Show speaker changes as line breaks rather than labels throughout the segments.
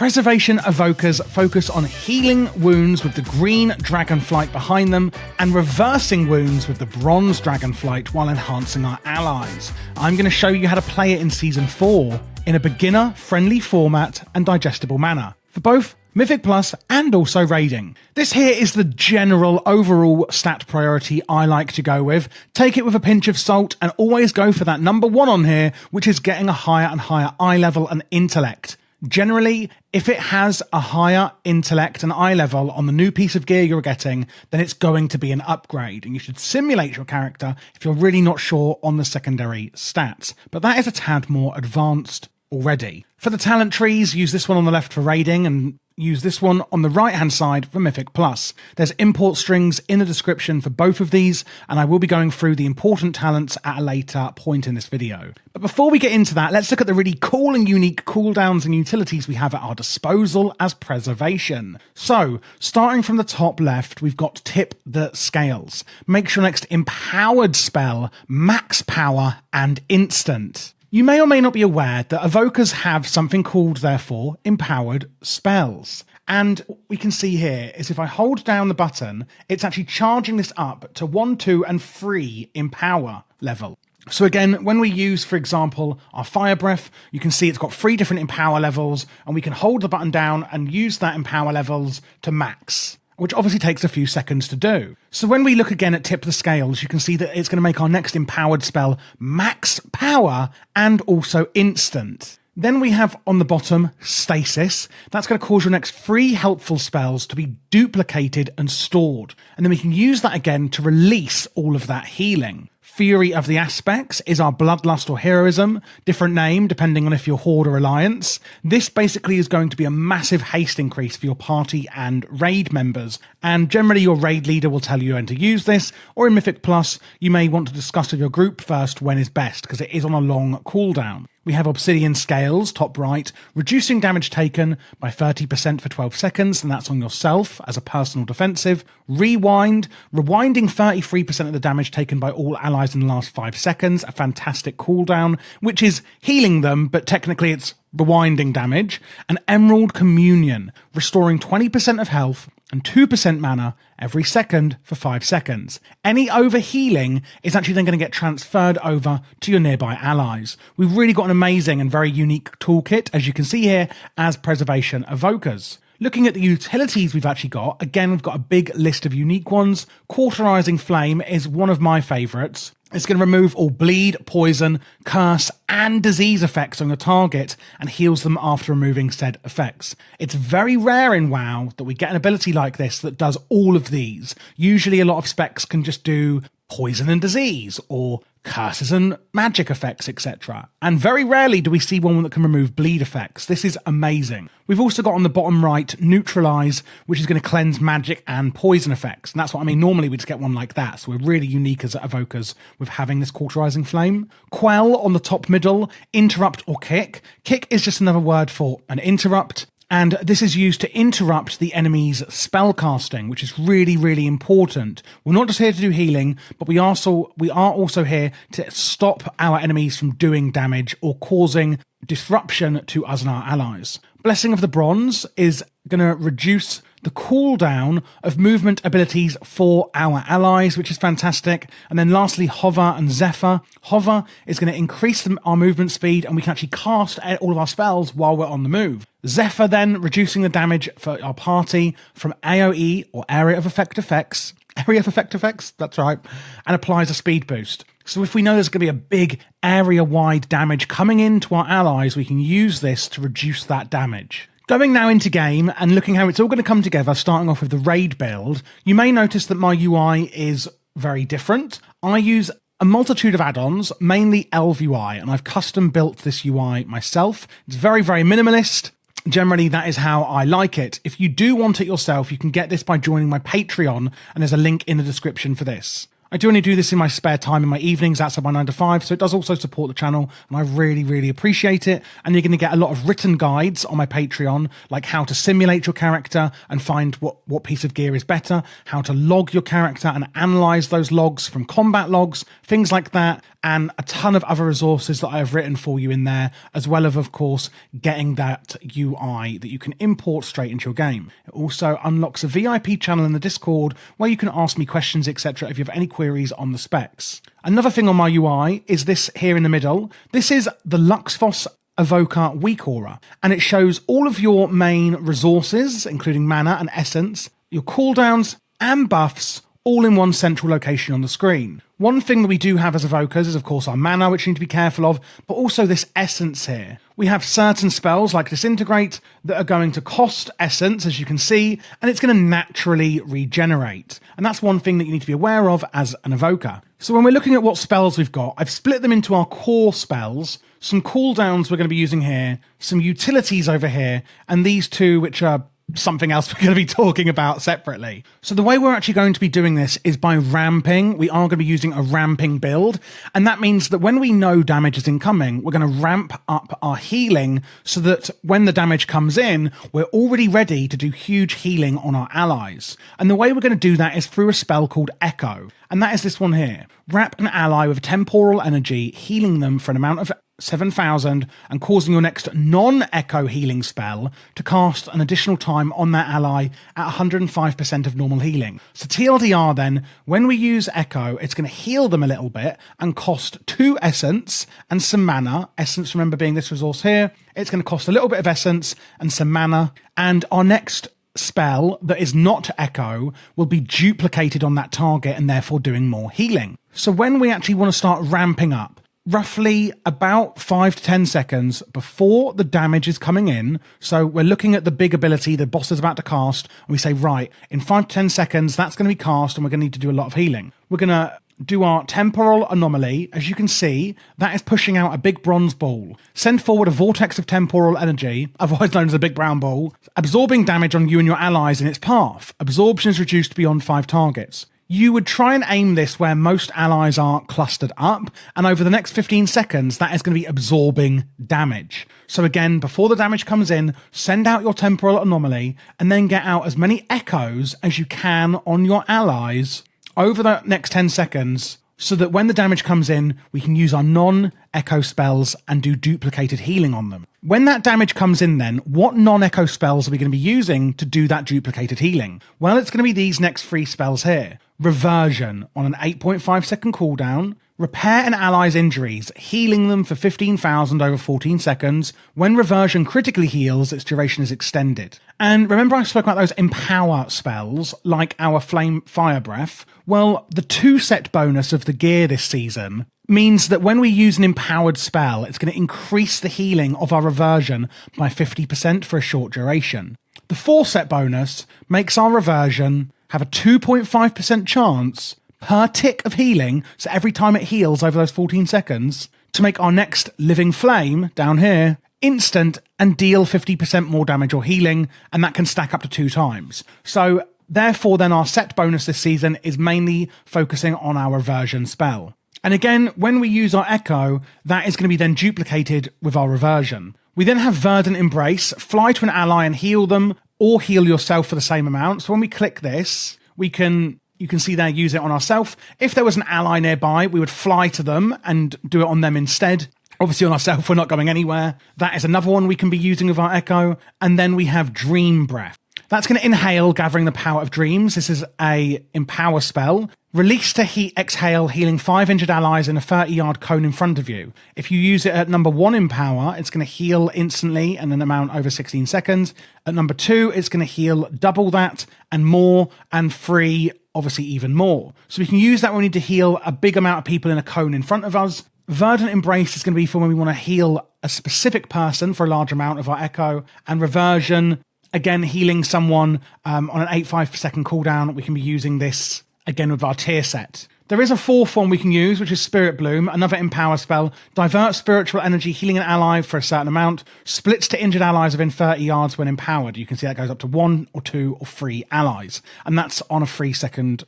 Preservation Evokers focus on healing wounds with the green Dragonflight behind them and reversing wounds with the bronze Dragonflight while enhancing our allies. I'm going to show you how to play it in Season 4 in a beginner-friendly format and digestible manner for both Mythic Plus and also raiding. This here is the general overall stat priority I like to go with. Take it with a pinch of salt and always go for that number 1 on here, which is getting a higher and higher eye level and intellect. Generally, if it has a higher intellect and eye level on the new piece of gear you're getting, then it's going to be an upgrade, and you should simulate your character if you're really not sure on the secondary stats. But that is a tad more advanced already. For the talent trees, use this one on the left for raiding and use this one on the right hand side for Mythic Plus. There's import strings in the description for both of these, and I will be going through the important talents at a later point in this video. But before we get into that, let's look at the really cool and unique cooldowns and utilities we have at our disposal as preservation. So, starting from the top left, we've got Tip the Scales. Make your next empowered spell max power and instant. You may or may not be aware that Evokers have something called, therefore, empowered spells. And what we can see here is if I hold down the button, it's actually charging this up to 1, 2, and 3 empower level. So again, when we use, for example, our Fire Breath, you can see it's got 3 different empower levels, and we can hold the button down and use that empower levels to max, which obviously takes a few seconds to do. So when we look again at Tip the Scales, you can see that it's going to make our next empowered spell max power and also instant. Then we have on the bottom Stasis. That's going to cause your next 3 helpful spells to be duplicated and stored. And then we can use that again to release all of that healing. Fury of the Aspects is our Bloodlust or Heroism, different name depending on if you're Horde or Alliance. This basically is going to be a massive haste increase for your party and raid members, and generally your raid leader will tell you when to use this, or in Mythic Plus you may want to discuss with your group first when is best, because it is on a long cooldown. We have Obsidian Scales, top right, reducing damage taken by 30% for 12 seconds, and that's on yourself as a personal defensive. Rewind, rewinding 33% of the damage taken by all allies in the last 5 seconds, a fantastic cooldown, which is healing them, but technically it's rewinding damage. And Emerald Communion, restoring 20% of health and 2% mana every second for 5 seconds. Any overhealing is actually then going to get transferred over to your nearby allies. We've really got an amazing and very unique toolkit, as you can see here, as Preservation Evokers. Looking at the utilities we've actually got, again, we've got a big list of unique ones. Cauterizing Flame is one of my favourites. It's going to remove all bleed, poison, curse, and disease effects on your target and heals them after removing said effects. It's very rare in WoW that we get an ability like this that does all of these. Usually a lot of specs can just do poison and disease, or curses and magic effects, etc. And very rarely do we see one that can remove bleed effects. This is amazing. We've also got on the bottom right, Neutralize, which is going to cleanse magic and poison effects. And that's what I mean. Normally we just get one like that. So we're really unique as Evokers with having this Cauterizing Flame. Quell on the top middle, Interrupt or Kick. Kick is just another word for an interrupt. And this is used to interrupt the enemy's spell casting, which is really, really important. We're not just here to do healing, but we are also here to stop our enemies from doing damage or causing disruption to us and our allies. Blessing of the Bronze is going to reduce the cooldown of movement abilities for our allies, which is fantastic. And then lastly, Hover and Zephyr. Hover is going to increase our movement speed, and we can actually cast all of our spells while we're on the move. Zephyr then reducing the damage for our party from AoE, or Area of Effect Effects. Area of Effect Effects, that's right, and applies a speed boost. So if we know there's going to be a big area-wide damage coming into our allies, we can use this to reduce that damage. Going now into game and looking how it's all going to come together, starting off with the raid build, you may notice that my UI is very different. I use a multitude of add-ons, mainly Elf UI, and I've custom built this UI myself. It's very, very minimalist. Generally, that is how I like it. If you do want it yourself, you can get this by joining my Patreon, and there's a link in the description for this. I do only do this in my spare time in my evenings outside my 9 to 5, so it does also support the channel, and I really, really appreciate it. And you're going to get a lot of written guides on my Patreon, like how to simulate your character and find what piece of gear is better, how to log your character and analyze those logs from combat logs, things like that. and a ton of other resources that I have written for you in there, as well as, of course, getting that UI that you can import straight into your game. It also unlocks a VIP channel in the Discord where you can ask me questions, etc. if you have any queries on the specs. Another thing on my UI is this here in the middle. This is the Luxfos Evoker Weak Aura, and it shows all of your main resources, including mana and essence, your cooldowns and buffs, all in one central location on the screen. One thing that we do have as evokers is, of course, our mana, which you need to be careful of, but also this essence here. We have certain spells like Disintegrate that are going to cost essence, as you can see, and it's going to naturally regenerate. And that's one thing that you need to be aware of as an evoker. So when we're looking at what spells we've got, I've split them into our core spells, some cooldowns we're going to be using here, some utilities over here, and these two which are something else we're going to be talking about separately. So the way we're actually going to be doing this is by ramping. We are going to be using a ramping build, and that means that when we know damage is incoming, we're going to ramp up our healing so that when the damage comes in, we're already ready to do huge healing on our allies. And the way we're going to do that is through a spell called Echo, and that is this one here. Wrap an ally with temporal energy, healing them for an amount of 7,000 and causing your next non-echo healing spell to cast an additional time on that ally at 105% of normal healing. So TLDR then, when we use echo, it's going to heal them a little bit and cost 2 essence and some mana. Essence, remember, being this resource here. It's going to cost a little bit of essence and some mana. And our next spell that is not echo will be duplicated on that target and therefore doing more healing. So when we actually want to start ramping up, roughly about 5 to 10 seconds before the damage is coming in. So we're looking at the big ability the boss is about to cast, and we say, right, in 5 to 10 seconds, that's going to be cast, and we're going to need to do a lot of healing. We're going to do our temporal anomaly. As you can see, that is pushing out a big bronze ball. Send forward a vortex of temporal energy, otherwise known as a big brown ball, absorbing damage on you and your allies in its path. Absorption is reduced beyond 5 targets. You would try and aim this where most allies are clustered up, and over the next 15 seconds, that is going to be absorbing damage. So again, before the damage comes in, send out your temporal anomaly, and then get out as many echoes as you can on your allies over the next 10 seconds, so that when the damage comes in, we can use our non-echo spells and do duplicated healing on them. When that damage comes in then, what non-echo spells are we going to be using to do that duplicated healing? Well, it's going to be these next 3 spells here. Reversion on an 8.5 second cooldown. Repair an ally's injuries, healing them for 15,000 over 14 seconds. When Reversion critically heals, its duration is extended. And remember I spoke about those Empower spells, like our Flame Fire Breath? Well, the 2 set bonus of the gear this season means that when we use an empowered spell, it's going to increase the healing of our Reversion by 50% for a short duration. The 4 set bonus makes our Reversion have a 2.5% chance per tick of healing, so every time it heals over those 14 seconds, to make our next Living Flame, down here, instant and deal 50% more damage or healing, and that can stack up to 2 times. So therefore then our set bonus this season is mainly focusing on our Reversion spell. And again, when we use our Echo, that is going to be then duplicated with our Reversion. We then have Verdant Embrace, fly to an ally and heal them, or heal yourself for the same amount. So when we click this, you can see there, use it on ourselves. If there was an ally nearby, we would fly to them and do it on them instead. Obviously on ourselves, we're not going anywhere. That is another one we can be using with our Echo. And then we have Dream Breath. That's going to inhale, gathering the power of dreams. This is a empower spell. Release to exhale, healing 5 injured allies in a 30-yard cone in front of you. If you use it at number 1 in power, it's going to heal instantly and an amount over 16 seconds. At number 2, it's going to heal double that and more, and 3, obviously even more. So we can use that when we need to heal a big amount of people in a cone in front of us. Verdant Embrace is going to be for when we want to heal a specific person for a large amount of our Echo. And Reversion, again, healing someone on an 8.5 second cooldown. We can be using this again with our tier set. There is a 4th one we can use, which is Spirit Bloom, another empower spell. Divert spiritual energy, healing an ally for a certain amount. Splits to injured allies within 30 yards when empowered. You can see that goes up to 1 or 2 or 3 allies. And that's on a 20-second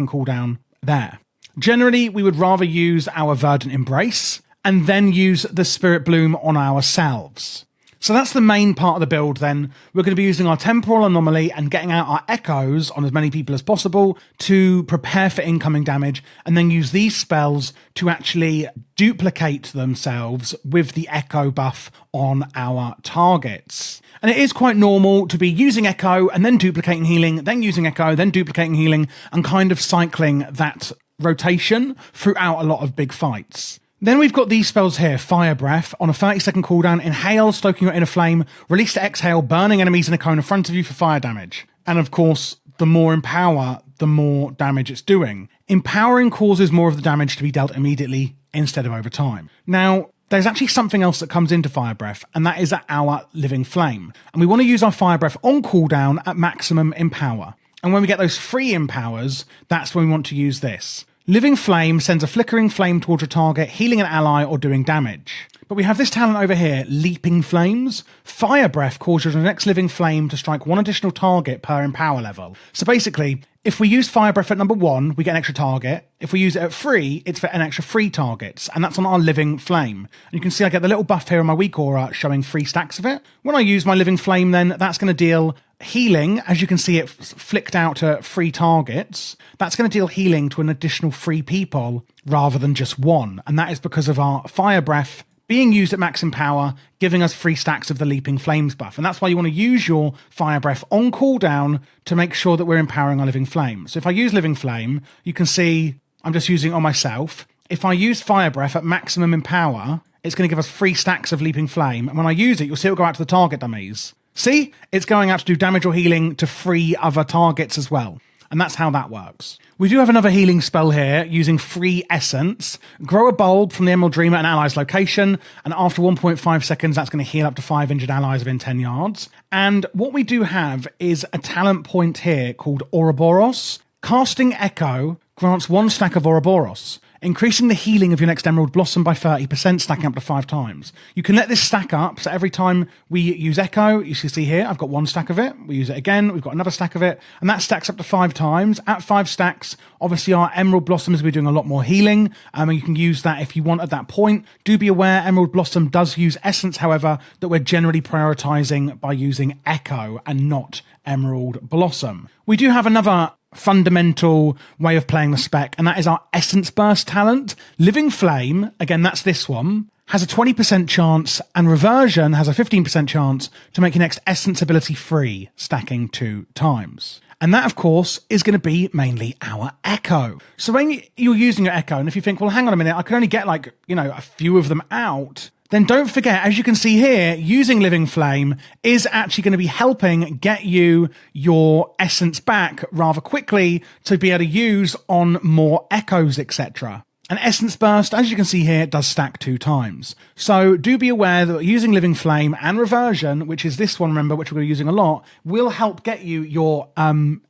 cooldown there. Generally, we would rather use our Verdant Embrace and then use the Spirit Bloom on ourselves. So that's the main part of the build then. We're going to be using our temporal anomaly and getting out our echoes on as many people as possible to prepare for incoming damage, and then use these spells to actually duplicate themselves with the echo buff on our targets. And it is quite normal to be using echo and then duplicating healing, then using echo, then duplicating healing, and kind of cycling that rotation throughout a lot of big fights. Then we've got these spells here. Fire Breath. On a 30-second cooldown, inhale, stoking your inner flame, release to exhale, burning enemies in a cone in front of you for fire damage. And of course, the more Empower, the more damage it's doing. Empowering causes more of the damage to be dealt immediately instead of over time. Now, there's actually something else that comes into Fire Breath, and that is our Living Flame. And we want to use our Fire Breath on cooldown at maximum Empower. And when we get those free Empowers, that's when we want to use this. Living Flame sends a flickering flame towards your target, healing an ally or doing damage. But we have this talent over here, Leaping Flames. Fire Breath causes your next Living Flame to strike one additional target per Empower level. So basically, if we use Fire Breath at number 1, we get an extra target. If we use it at 3, it's for an extra 3 targets, and that's on our Living Flame. And you can see I get the little buff here on my weak aura showing 3 stacks of it. When I use my Living Flame then, that's going to deal healing. As you can see, it flicked out to 3 targets. That's going to deal healing to an additional 3 people rather than just 1. And that is because of our Fire Breath being used at max Empower, giving us 3 stacks of the Leaping Flames buff. And that's why you want to use your Fire Breath on cooldown to make sure that we're empowering our Living Flame. So if I use Living Flame, you can see I'm just using it on myself. If I use Fire Breath at maximum Empower, it's going to give us 3 stacks of Leaping Flame. And when I use it, you'll see it'll go out to the target dummies. See? It's going out to do damage or healing to 3 other targets as well. And that's how that works. We do have another healing spell here using Free Essence. Grow a bulb from the Emerald Dream at an ally's location, and after 1.5 seconds, that's going to heal up to 5 injured allies within 10 yards. And what we do have is a talent point here called Ouroboros. Casting Echo grants 1 stack of Ouroboros, increasing the healing of your next Emerald Blossom by 30%, stacking up to 5 times. You can let this stack up, so every time we use Echo, you can see here, I've got 1 stack of it. We use it again, we've got another stack of it, and that stacks up to 5 times. At 5 stacks, obviously our Emerald Blossoms, we're doing a lot more healing, and you can use that if you want at that point. Do be aware, Emerald Blossom does use Essence, however, that we're generally prioritizing by using Echo and not Emerald Blossom. We do have another fundamental way of playing the spec, and that is our Essence Burst talent. Living Flame, again, that's this one, has a 20% chance, and Reversion has a 15% chance to make your next Essence ability free, stacking 2 times. And that, of course, is going to be mainly our Echo. So when you're using your Echo, and if you think, well, hang on a minute, I can only get a few of them out, then don't forget, as you can see here, using Living Flame is actually going to be helping get you your essence back rather quickly to be able to use on more echoes, etc. An Essence Burst, as you can see here, does stack 2 times. So do be aware that using Living Flame and Reversion, which is this one, remember, which we're using a lot, will help get you your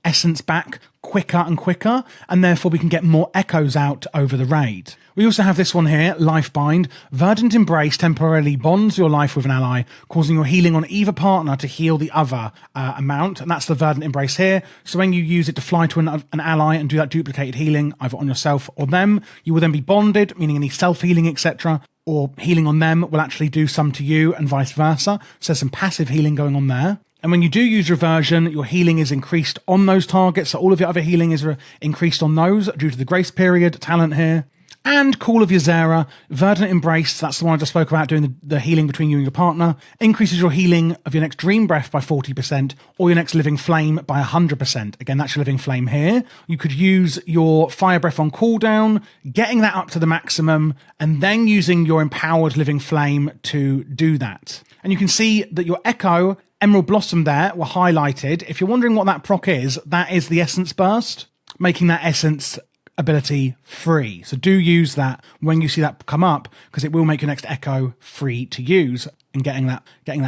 essence back quicker and quicker, and therefore we can get more echoes out over the raid. We also have this one here, Life Bind. Verdant Embrace temporarily bonds your life with an ally, causing your healing on either partner to heal the other amount, and that's the Verdant Embrace here. So when you use it to fly to an ally and do that duplicated healing, either on yourself or them, you will then be bonded, meaning any self-healing, etc., or healing on them will actually do some to you and vice versa. So there's some passive healing going on there. And when you do use Reversion, your healing is increased on those targets. So all of your other healing is increased on those due to the Grace Period talent here. And Call of Ysera, Verdant Embrace, that's the one I just spoke about, doing the healing between you and your partner, increases your healing of your next Dream Breath by 40%, or your next Living Flame by 100%. Again, that's your Living Flame here. You could use your Fire Breath on cooldown, getting that up to the maximum, and then using your Empowered Living Flame to do that. And you can see that your Echo, Emerald Blossom there, were highlighted. If you're wondering what that proc is, that is the Essence Burst, making that Essence ability free. So do use that when you see that come up, because it will make your next Echo free to use and getting that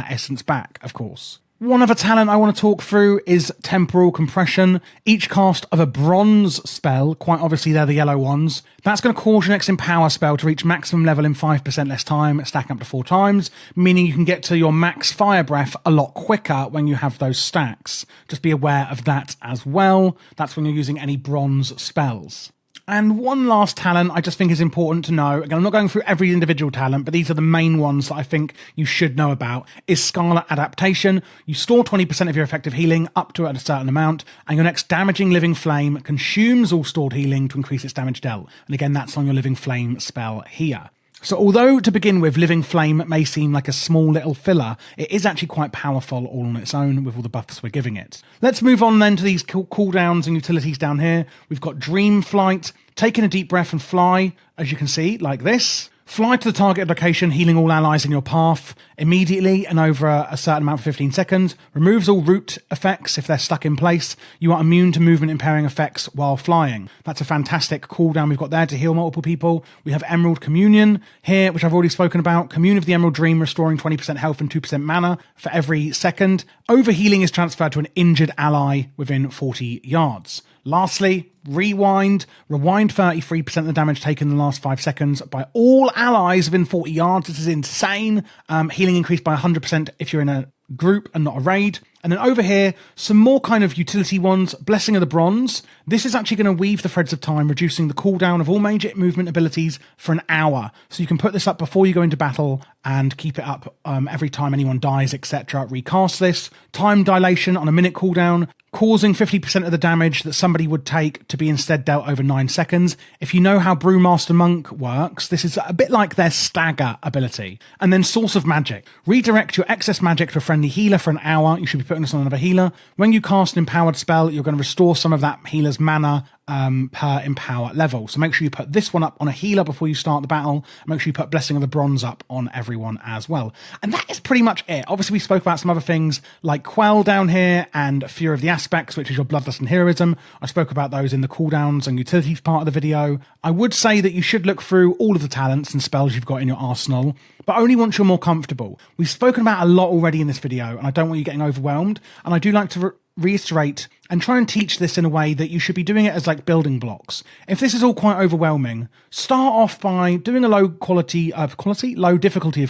essence back, of course. One other talent I want to talk through is Temporal Compression. Each cast of a bronze spell, quite obviously they're the yellow ones, that's going to cause your next Empower spell to reach maximum level in 5% less time, stacking up to 4 times, meaning you can get to your max Fire Breath a lot quicker when you have those stacks. Just be aware of that as well. That's when you're using any bronze spells. And one last talent I just think is important to know. Again, I'm not going through every individual talent, but these are the main ones that I think you should know about, is Scarlet Adaptation. You store 20% of your effective healing up to a certain amount, and your next damaging Living Flame consumes all stored healing to increase its damage dealt. And again, that's on your Living Flame spell here. So although to begin with, Living Flame may seem like a small little filler, it is actually quite powerful all on its own with all the buffs we're giving it. Let's move on then to these cooldowns and utilities down here. We've got Dragonflight, taking a deep breath and fly, as you can see, like this. Fly to the target location, healing all allies in your path immediately and over a certain amount for 15 seconds. Removes all root effects if they're stuck in place. You are immune to movement impairing effects while flying. That's a fantastic cooldown we've got there to heal multiple people. We have Emerald Communion here, which I've already spoken about. Commune of the Emerald Dream, restoring 20% health and 2% mana for every second. Overhealing is transferred to an injured ally within 40 yards. Lastly, Rewind. Rewind 33% of the damage taken in the last 5 seconds by all allies within 40 yards. This is insane. Healing increased by 100% if you're in a group and not a raid. And then over here, some more kind of utility ones. Blessing of the Bronze. This is actually going to weave the threads of time, reducing the cooldown of all major movement abilities for an hour. So you can put this up before you go into battle and keep it up every time anyone dies, etc. Recast this. Time dilation on a minute cooldown, causing 50% of the damage that somebody would take to be instead dealt over 9 seconds. If you know how Brewmaster Monk works, this is a bit like their stagger ability. And then Source of Magic. Redirect your excess magic to a friendly healer for an hour. You should be putting this on another healer. When you cast an empowered spell, you're going to restore some of that healer's mana per empower level. So make sure you put this one up on a healer before you start the battle. Make sure you put Blessing of the Bronze up on everyone as well. And that is pretty much it. Obviously, we spoke about some other things like Quell down here and Fear of the Aspects, which is your Bloodlust and Heroism. I spoke about those in the cooldowns and utilities part of the video. I would say that you should look through all of the talents and spells you've got in your arsenal, but only once you're more comfortable. We've spoken about a lot already in this video, and I don't want you getting overwhelmed. And I do like to reiterate and try and teach this in a way that you should be doing it as like building blocks. If this is all quite overwhelming, start off by doing a low difficulty of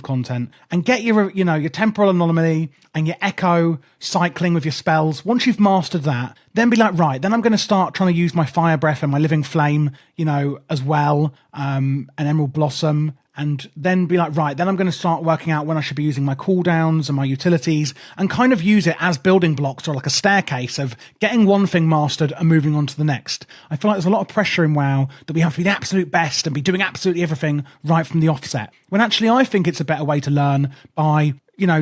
content and get your temporal anomaly and your echo cycling with your spells. Once you've mastered that, then be like, right, then I'm going to start trying to use my fire breath and my living flame, as well, and Emerald Blossom. And then be like, right, then I'm going to start working out when I should be using my cooldowns and my utilities and kind of use it as building blocks or like a staircase of getting one thing mastered and moving on to the next. I feel like there's a lot of pressure in WoW that we have to be the absolute best and be doing absolutely everything right from the offset. When actually I think it's a better way to learn by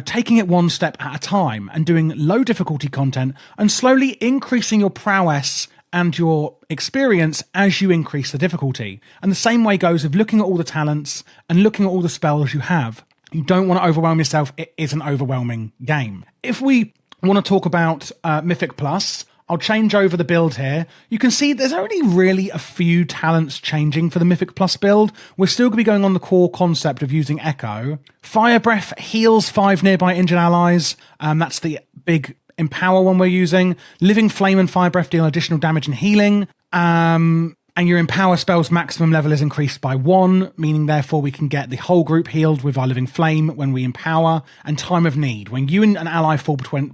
taking it one step at a time and doing low difficulty content and slowly increasing your prowess and your experience as you increase the difficulty. And the same way goes with looking at all the talents and looking at all the spells you have. You don't want to overwhelm yourself. It is an overwhelming game. If we want to talk about Mythic Plus, I'll change over the build here. You can see there's only really a few talents changing for the Mythic Plus build. We're still going to be going on the core concept of using Echo. Fire Breath heals 5 nearby injured allies. That's the big Empower one we're using. Living Flame and Fire Breath deal additional damage and healing. And your Empower spell's maximum level is increased by 1, meaning therefore we can get the whole group healed with our Living Flame when we empower. And Time of Need. When you and an ally fall below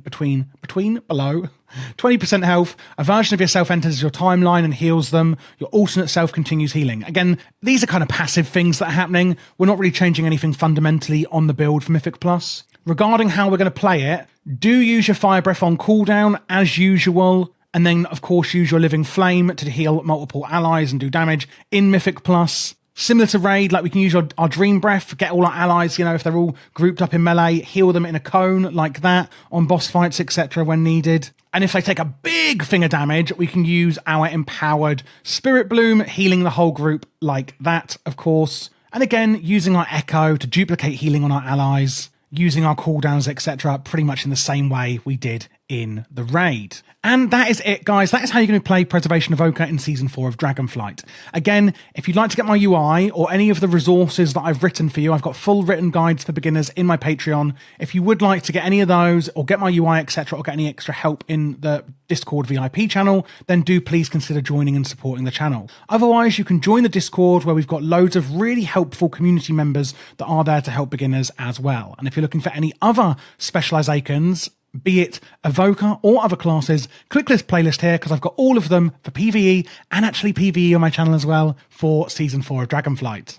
20% health, a version of yourself enters your timeline and heals them. Your alternate self continues healing. Again, these are kind of passive things that are happening. We're not really changing anything fundamentally on the build for Mythic Plus. Regarding how we're going to play it, do use your Fire Breath on cooldown as usual, and then of course use your Living Flame to heal multiple allies and do damage in Mythic Plus. Similar to Raid, like we can use our Dream Breath, get all our allies, if they're all grouped up in melee, heal them in a cone like that on boss fights, etc. when needed. And if they take a big thing of damage, we can use our Empowered Spirit Bloom, healing the whole group like that, of course. And again, using our Echo to duplicate healing on our allies, using our cooldowns, etc., pretty much in the same way we did in the raid. And that is it, guys. That is how you're going to play Preservation Evoker in Season 4 of Dragonflight. Again, if you'd like to get my UI or any of the resources that I've written for you, I've got full written guides for beginners in my Patreon. If you would like to get any of those or get my UI, etc., or get any extra help in the Discord VIP channel, then do please consider joining and supporting the channel. Otherwise, you can join the Discord where we've got loads of really helpful community members that are there to help beginners as well. And if you're looking for any other specializations, be it Evoker or other classes, click this playlist here because I've got all of them for PvE and actually PvE on my channel as well for Season 4 of Dragonflight.